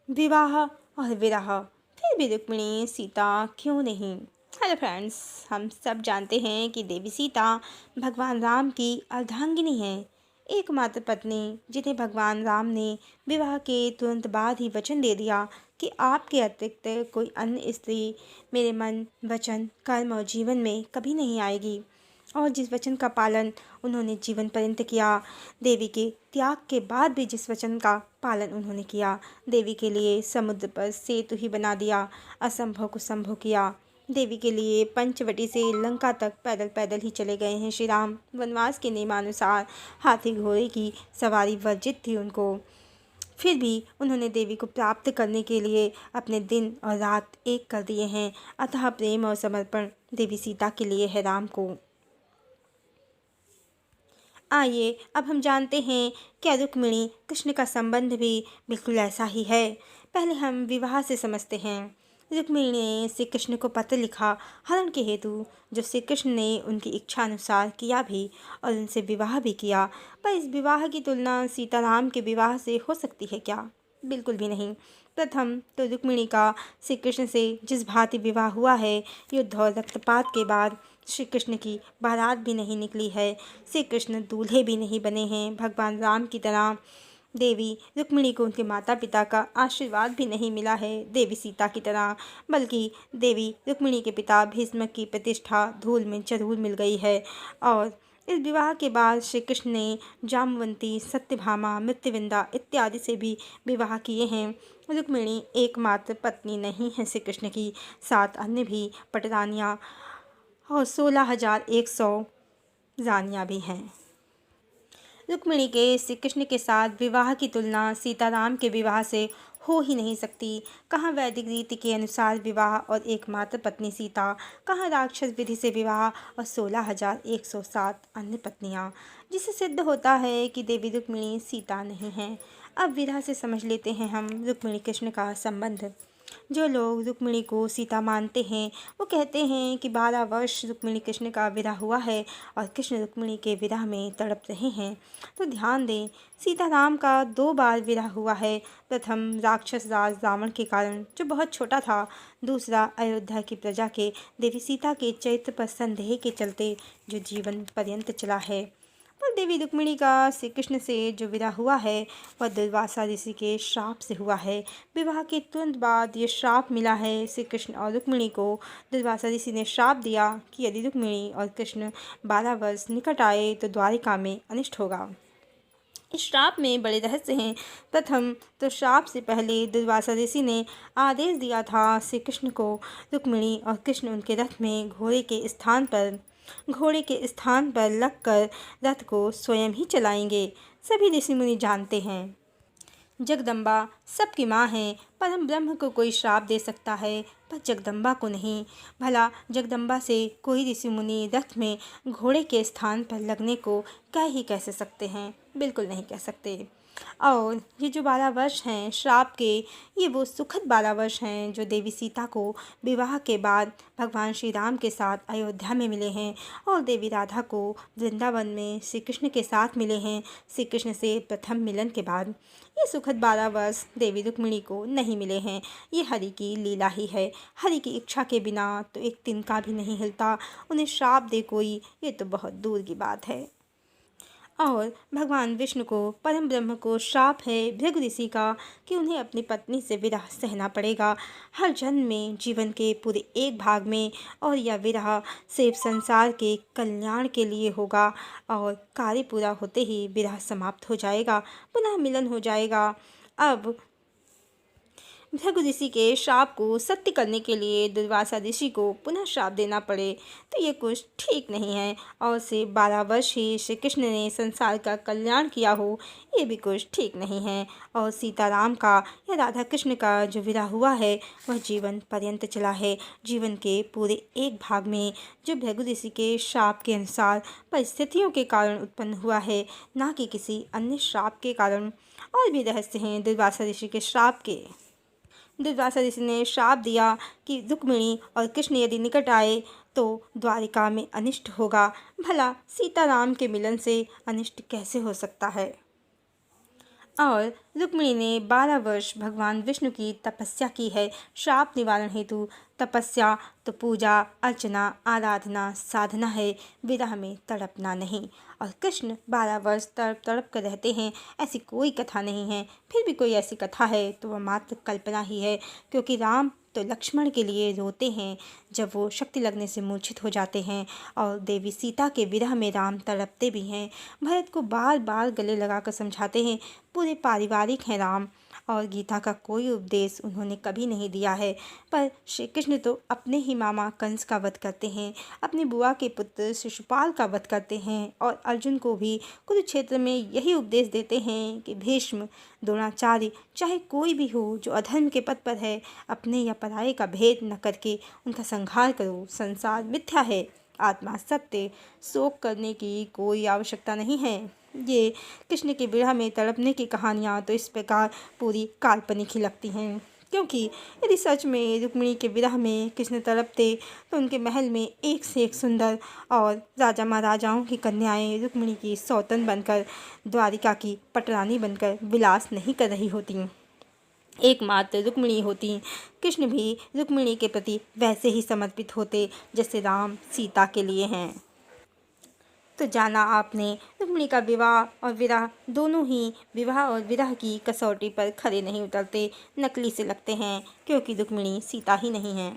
विवाह और विरह, फिर भी रुक्मिणी सीता क्यों नहीं। हेलो फ्रेंड्स, हम सब जानते हैं कि देवी सीता भगवान राम की अर्धांगिनी है, एकमात्र पत्नी जिन्हें भगवान राम ने विवाह के तुरंत बाद ही वचन दे दिया कि आपके अतिरिक्त कोई अन्य स्त्री मेरे मन, वचन, कर्म और जीवन में कभी नहीं आएगी। और जिस वचन का पालन उन्होंने जीवन पर्यंत किया, देवी के त्याग के बाद भी जिस वचन का पालन उन्होंने किया, देवी के लिए समुद्र पर सेतु ही बना दिया, असंभव को संभव किया। देवी के लिए पंचवटी से लंका तक पैदल पैदल ही चले गए हैं श्री राम। वनवास के नियमानुसार हाथी घोड़े की सवारी वर्जित थी उनको, फिर भी उन्होंने देवी को प्राप्त करने के लिए अपने दिन और रात एक कर दिए हैं। अतः प्रेम और समर्पण देवी सीता के लिए है राम को। आइए अब हम जानते हैं क्या रुक्मिणी कृष्ण का संबंध भी बिल्कुल ऐसा ही है। पहले हम विवाह से समझते हैं। रुक्मिणी ने श्री कृष्ण को पत्र लिखा हरण के हेतु, जो श्री कृष्ण ने उनकी इच्छा अनुसार किया भी और उनसे विवाह भी किया। पर इस विवाह की तुलना सीताराम के विवाह से हो सकती है क्या? बिल्कुल भी नहीं। प्रथम तो रुक्मिणी का श्री कृष्ण से जिस भांति विवाह हुआ है, युद्ध और रक्तपात के बाद श्री कृष्ण की बारात भी नहीं निकली है, श्री कृष्ण दूल्हे भी नहीं बने हैं। भगवान राम की तरह देवी रुक्मिणी को उनके माता पिता का आशीर्वाद भी नहीं मिला है देवी सीता की तरह, बल्कि देवी रुक्मिणी के पिता भीष्म की प्रतिष्ठा धूल में जरूर मिल गई है। और इस विवाह के बाद श्री कृष्ण ने जामवंती, सत्यभामा, मृत्युविंदा इत्यादि से भी विवाह किए हैं। रुक्मिणी एकमात्र पत्नी नहीं है श्री कृष्ण की, 7 अन्य भी पटरानियाँ और 16,100 रानियाँ भी हैं। रुक्मिणी के श्री कृष्ण के साथ विवाह की तुलना सीताराम के विवाह से हो ही नहीं सकती। कहाँ वैदिक रीति के अनुसार विवाह और एकमात्र पत्नी सीता, कहाँ राक्षस विधि से विवाह और 16,107 अन्य पत्नियाँ, जिससे सिद्ध होता है कि देवी रुक्मिणी सीता नहीं है। अब विरह से समझ लेते हैं हम रुक्मिणी कृष्ण का संबंध। जो लोग रुक्मिणी को सीता मानते हैं वो कहते हैं कि 12 वर्ष रुक्मिणी कृष्ण का विरह हुआ है और कृष्ण रुक्मिणी के विरह में तड़प रहे हैं। तो ध्यान दें, सीताराम का 2 बार विरह हुआ है। प्रथम राक्षस राज रावण के कारण, जो बहुत छोटा था। दूसरा अयोध्या की प्रजा के देवी सीता के चरित्र पर संदेह के चलते, जो जीवन पर्यंत चला है। पर देवी रुक्मिणी का श्री कृष्ण से जो विवाह हुआ है वह दुर्वासा ऋषि के श्राप से हुआ है। विवाह के तुरंत बाद ये श्राप मिला है श्री कृष्ण और रुक्मिणी को। दुर्वासा ऋषि ने श्राप दिया कि यदि रुक्मिणी और कृष्ण 12 वर्ष निकट आए तो द्वारिका में अनिष्ट होगा। इस श्राप में बड़े रहस्य हैं। प्रथम तो श्राप से पहले दुर्वासा ऋषि ने आदेश दिया था श्री कृष्ण को, रुक्मिणी और कृष्ण उनके रथ में घोड़े के स्थान पर लगकर रथ को स्वयं ही चलाएंगे। सभी ऋषि मुनि जानते हैं जगदम्बा सबकी माँ है। परम ब्रह्म को कोई श्राप दे सकता है पर जगदम्बा को नहीं। भला जगदम्बा से कोई ऋषि मुनि रथ में घोड़े के स्थान पर लगने को कह सकते हैं? बिल्कुल नहीं कह सकते। और ये जो 12 वर्ष हैं श्राप के, ये वो सुखद 12 वर्ष हैं जो देवी सीता को विवाह के बाद भगवान श्री राम के साथ अयोध्या में मिले हैं और देवी राधा को वृंदावन में श्री कृष्ण के साथ मिले हैं श्री कृष्ण से प्रथम मिलन के बाद। ये सुखद 12 वर्ष देवी रुक्मिणी को नहीं मिले हैं। ये हरि की लीला ही है। हरि की इच्छा के बिना तो एक तिनका भी नहीं हिलता। उन्हें श्राप दे कोई, ये तो बहुत दूर की बात है। और भगवान विष्णु को, परम ब्रह्म को श्राप है भृगु ऋषि का कि उन्हें अपनी पत्नी से विरह सहना पड़ेगा हर जन्म में, जीवन के पूरे एक भाग में। और यह विरह सिर्फ संसार के कल्याण के लिए होगा और कार्य पूरा होते ही विरह समाप्त हो जाएगा, पुनः मिलन हो जाएगा। अब भृगु ऋषि के श्राप को सत्य करने के लिए दुर्वासा ऋषि को पुनः श्राप देना पड़े तो ये कुछ ठीक नहीं है। और से 12 वर्ष ही श्री कृष्ण ने संसार का कल्याण किया हो, ये भी कुछ ठीक नहीं है। और सीताराम का या राधा कृष्ण का जो विरह हुआ है वह जीवन पर्यंत चला है। जीवन के पूरे एक भाग में, जो भृगु ऋषि के श्राप के अनुसार परिस्थितियों के कारण उत्पन्न हुआ है, ना कि किसी अन्य श्राप के कारण। और भी रहस्य हैं दुर्वासा ऋषि के श्राप के। दुर्वासा ऋषि ने श्राप दिया कि रुक्मिणी और कृष्ण यदि निकट आए तो द्वारिका में अनिष्ट होगा। भला सीताराम के मिलन से अनिष्ट कैसे हो सकता है? और रुक्मिणी ने 12 वर्ष भगवान विष्णु की तपस्या की है। श्राप निवारण हेतु तपस्या तो पूजा अर्चना आराधना साधना है, विरह में तड़पना नहीं। और कृष्ण 12 वर्ष तड़प तड़प कर रहते हैं, ऐसी कोई कथा नहीं है। फिर भी कोई ऐसी कथा है तो वह मात्र कल्पना ही है, क्योंकि राम तो लक्ष्मण के लिए रोते हैं जब वो शक्ति लगने से मूर्छित हो जाते हैं, और देवी सीता के विरह में राम तड़पते भी हैं। भरत को बार बार गले लगाकर समझाते हैं। पूरे पारिवारिक हैं राम, और गीता का कोई उपदेश उन्होंने कभी नहीं दिया है। पर श्री कृष्ण तो अपने ही मामा कंस का वध करते हैं, अपनी बुआ के पुत्र शिशुपाल का वध करते हैं, और अर्जुन को भी कुरुक्षेत्र में यही उपदेश देते हैं कि भीष्म द्रोणाचार्य चाहे कोई भी हो जो अधर्म के पथ पर है, अपने या पराये का भेद न करके उनका संहार करो। संसार मिथ्या है, आत्मा सत्य, शोक करने की कोई आवश्यकता नहीं है। ये कृष्ण के विरह में तड़पने की कहानियाँ तो इस प्रकार पूरी काल्पनिक ही लगती हैं, क्योंकि यदि सच में रुक्मिणी के विरह में कृष्ण तड़पते तो उनके महल में एक से एक सुंदर और राजा महाराजाओं की कन्याएं रुक्मिणी की सौतन बनकर, द्वारिका की पटरानी बनकर विलास नहीं कर रही होती। एकमात्र रुक्मिणी होती। कृष्ण भी रुक्मिणी के प्रति वैसे ही समर्पित होते जैसे राम सीता के लिए हैं। तो जाना आपने, रुक्मिणी का विवाह और विरह दोनों ही विवाह और विरह की कसौटी पर खरे नहीं उतरते, नकली से लगते हैं, क्योंकि रुक्मिणी सीता ही नहीं है।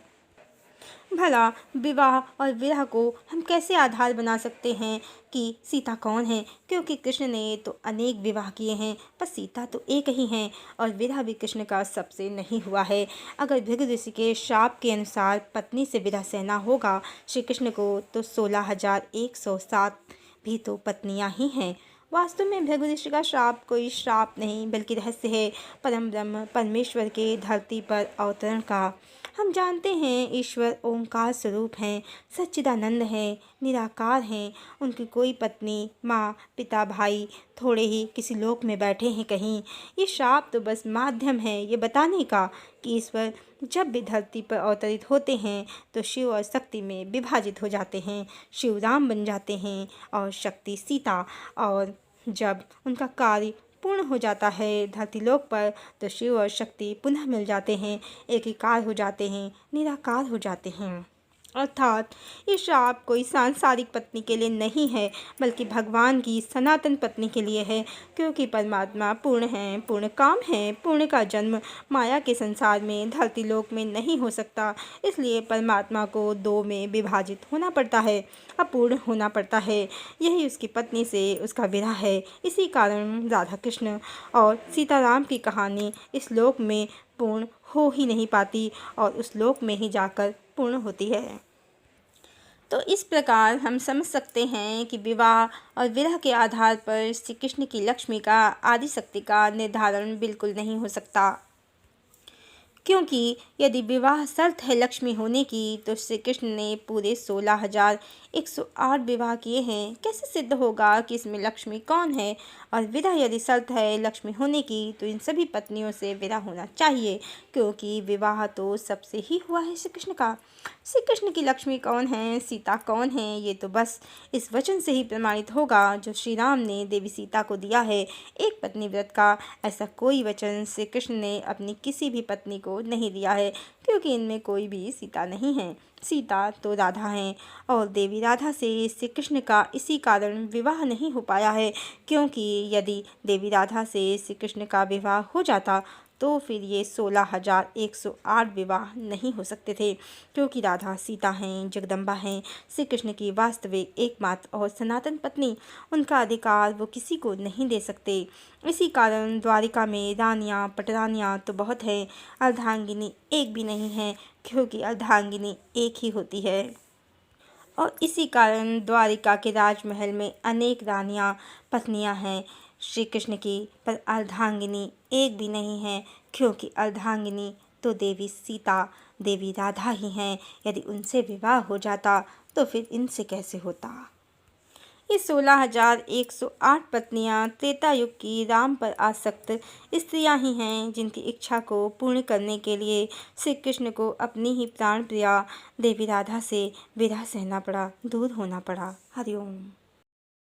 भला विवाह और विरह को हम कैसे आधार बना सकते हैं कि सीता कौन है, क्योंकि कृष्ण ने तो अनेक विवाह किए हैं, पर सीता तो एक ही हैं, और विरह भी कृष्ण का सबसे नहीं हुआ है। अगर भृगु ऋषि के शाप के अनुसार पत्नी से विरह सहना होगा श्री कृष्ण को, तो 16,107 भी तो पत्नियां ही हैं। वास्तव में भृगु ऋषि का श्राप कोई श्राप नहीं, बल्कि रहस्य है परम ब्रह्म परमेश्वर के धरती पर अवतरण का। हम जानते हैं ईश्वर ओंकार स्वरूप हैं, सच्चिदानंद हैं, निराकार हैं। उनकी कोई पत्नी माँ पिता भाई थोड़े ही किसी लोक में बैठे हैं कहीं। ये शाप तो बस माध्यम है ये बताने का कि ईश्वर जब भी धरती पर अवतरित होते हैं तो शिव और शक्ति में विभाजित हो जाते हैं। शिव राम बन जाते हैं और शक्ति सीता, और जब उनका कार्य पूर्ण हो जाता है धरती लोक पर, तो शिव और शक्ति पुनः मिल जाते हैं, एकीकार हो जाते हैं, निराकार हो जाते हैं। अर्थात ये श्राप कोई सांसारिक पत्नी के लिए नहीं है, बल्कि भगवान की सनातन पत्नी के लिए है, क्योंकि परमात्मा पूर्ण है, पूर्ण काम है। पूर्ण का जन्म माया के संसार में धरती लोक में नहीं हो सकता, इसलिए परमात्मा को दो में विभाजित होना पड़ता है, अपूर्ण होना पड़ता है। यही उसकी पत्नी से उसका विरह है। इसी कारण राधा कृष्ण और सीताराम की कहानी इस लोक में पूर्ण हो ही नहीं पाती, और उस लोक में ही जाकर पूर्ण होती है। तो इस प्रकार हम समझ सकते हैं कि विवाह और विरह के आधार पर श्री कृष्ण की लक्ष्मी का आदि शक्ति का निर्धारण बिल्कुल नहीं हो सकता, क्योंकि यदि विवाह शर्त है लक्ष्मी होने की, तो श्री कृष्ण ने पूरे 16,108 विवाह किए हैं। कैसे सिद्ध होगा कि इसमें लक्ष्मी कौन है? और विरह यदि शर्त है लक्ष्मी होने की, तो इन सभी पत्नियों से विरह होना चाहिए, क्योंकि विवाह तो सबसे ही हुआ है श्री कृष्ण का। श्री कृष्ण की लक्ष्मी कौन है, सीता कौन है, ये तो बस इस वचन से ही प्रमाणित होगा जो श्री राम ने देवी सीता को दिया है, एक पत्नी व्रत का। ऐसा कोई वचन श्री कृष्ण ने अपनी किसी भी पत्नी को नहीं दिया है, क्योंकि इनमें कोई भी सीता नहीं है। सीता तो राधा हैं, और देवी राधा से श्री कृष्ण का इसी कारण विवाह नहीं हो पाया है, क्योंकि यदि देवी राधा से श्री कृष्ण का विवाह हो जाता तो फिर ये 16,108 विवाह नहीं हो सकते थे, क्योंकि राधा सीता हैं, जगदम्बा हैं, श्री कृष्ण की वास्तविक एकमात्र और सनातन पत्नी। उनका अधिकार वो किसी को नहीं दे सकते। इसी कारण द्वारिका में रानियाँ पटरानियाँ तो बहुत हैं, अर्धांगिनी एक भी नहीं है, क्योंकि अर्धांगिनी एक ही होती है। और इसी कारण द्वारिका के राजमहल में अनेक रानियाँ पत्नियाँ हैं श्री कृष्ण की, पर अर्धांगिनी एक भी नहीं है, क्योंकि अर्धांगिनी तो देवी सीता देवी राधा ही हैं। यदि उनसे विवाह हो जाता तो फिर इनसे कैसे होता। ये 16,108 पत्नियाँ त्रेता युग की राम पर आसक्त स्त्रियाँ ही हैं, जिनकी इच्छा को पूर्ण करने के लिए श्री कृष्ण को अपनी ही प्राण प्रिया देवी राधा से विरह सहना पड़ा, दूर होना पड़ा। हरिओम।